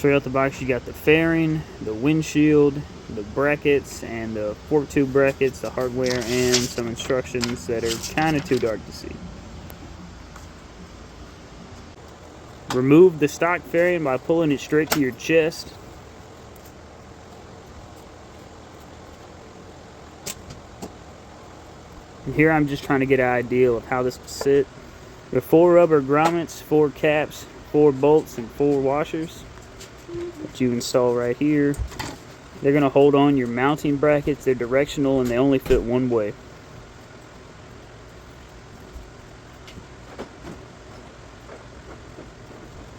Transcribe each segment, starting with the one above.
Straight out the box, you got the fairing, the windshield, the brackets, and the fork tube brackets, the hardware, and some instructions that are kind of too dark to see. Remove the stock fairing by pulling it straight to your chest. And here I'm just trying to get an idea of how this will sit. There are 4 rubber grommets, 4 caps, 4 bolts, and 4 washers that you install right here. They're going to hold on your mounting brackets. They're directional and they only fit one way.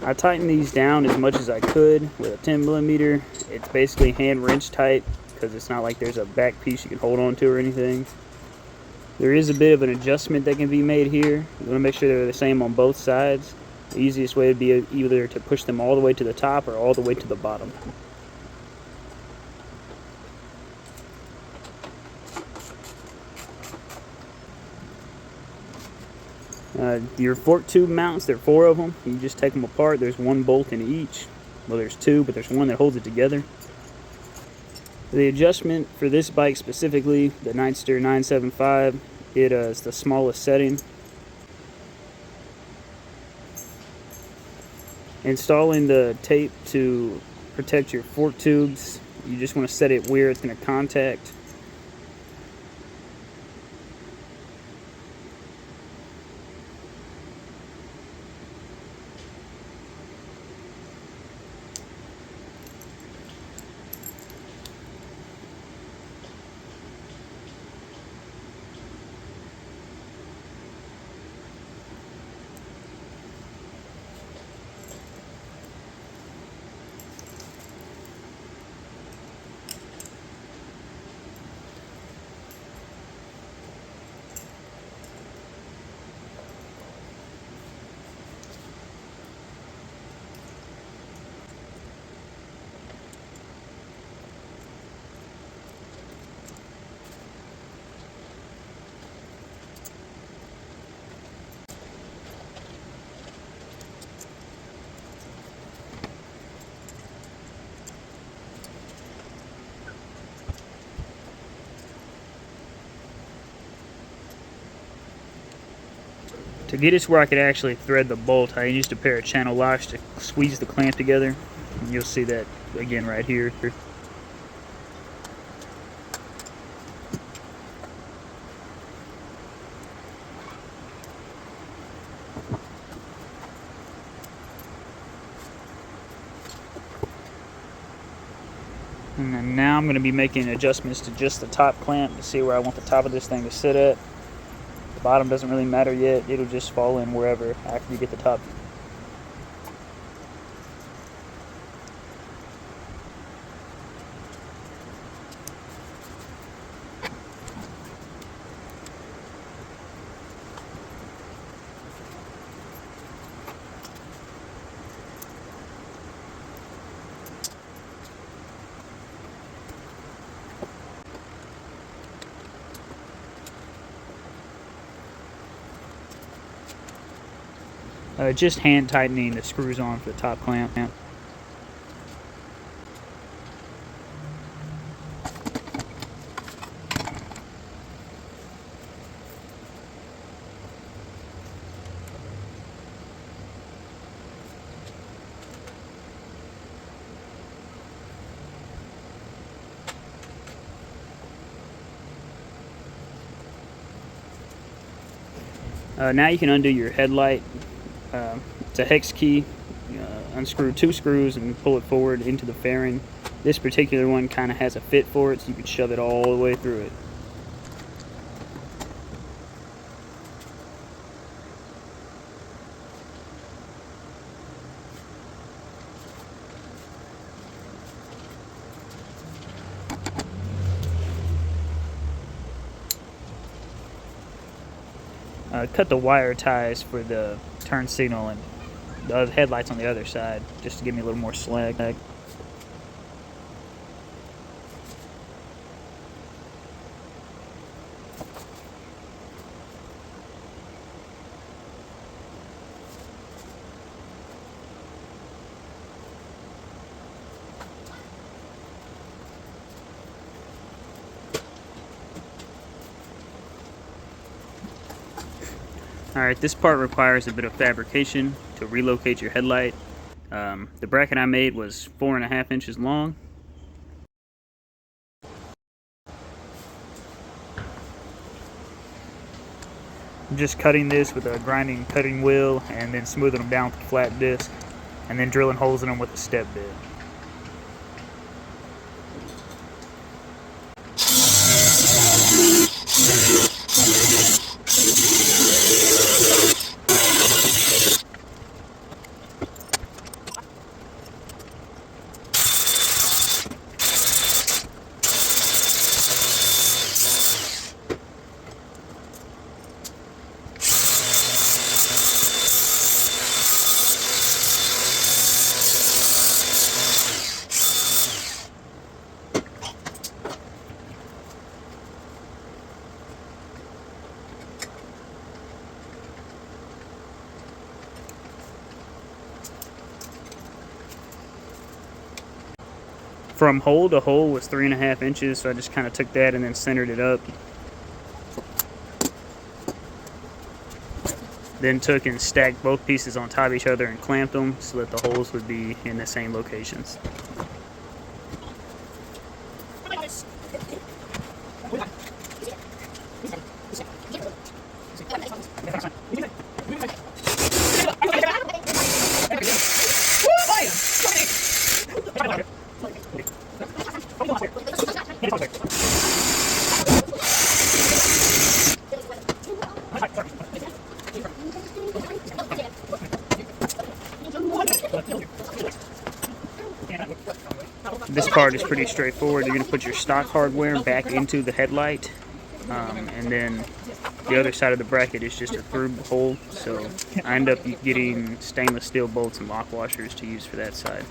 I tightened these down as much as I could with a 10mm. It's basically hand wrench tight because it's not like there's a back piece you can hold on to or anything. There is a bit of an adjustment that can be made here. You want to make sure they're the same on both sides. The easiest way would be either to push them all the way to the top or all the way to the bottom. Your fork tube mounts, there are 4 of them. You just take them apart. There's 1 bolt in each. Well, there's 2, but there's 1 that holds it together. The adjustment for this bike specifically, the Nightster 975, it is the smallest setting. Installing the tape to protect your fork tubes, you just want to set it where it's going to contact. To get it to where I could actually thread the bolt, I used a pair of channel locks to squeeze the clamp together. And you'll see that again right here. And then now I'm going to be making adjustments to just the top clamp to see where I want the top of this thing to sit at. The bottom doesn't really matter yet. It'll just fall in wherever after you get the top. Just hand tightening the screws on for the top clamp. Now you can undo your headlight. It's a hex key. Unscrew 2 screws and pull it forward into the fairing. This particular one kind of has a fit for it, so you can shove it all the way through it. Cut the wire ties for the turn signal and the headlights on the other side, just to give me a little more slack. Alright, this part requires a bit of fabrication to relocate your headlight. The bracket I made was 4.5 inches long. I'm just cutting this with a grinding cutting wheel and then smoothing them down with a flat disc and then drilling holes in them with a step bit. From hole to hole was 3.5 inches, so I just kind of took that and then centered it up. Then took and stacked both pieces on top of each other and clamped them so that the holes would be in the same locations. This part is pretty straightforward. You're going to put your stock hardware back into the headlight, and then the other side of the bracket is just a through hole. So I end up getting stainless steel bolts and lock washers to use for that side.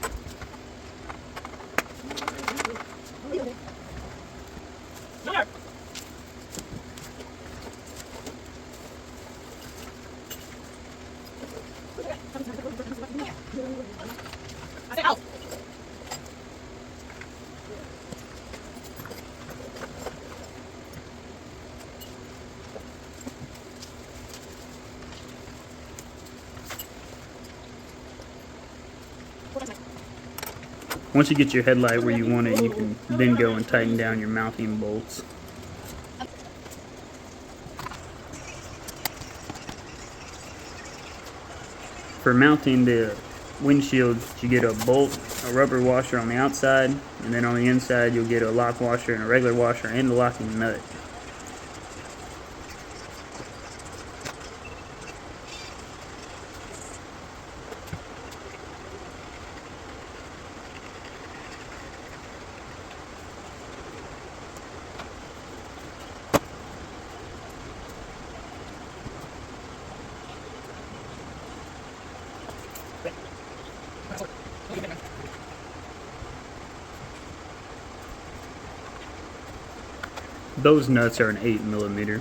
Once you get your headlight where you want it, you can then go and tighten down your mounting bolts. For mounting the windshield, you get a bolt, a rubber washer on the outside, and then on the inside you'll get a lock washer and a regular washer and a locking nut. Those nuts are an 8mm.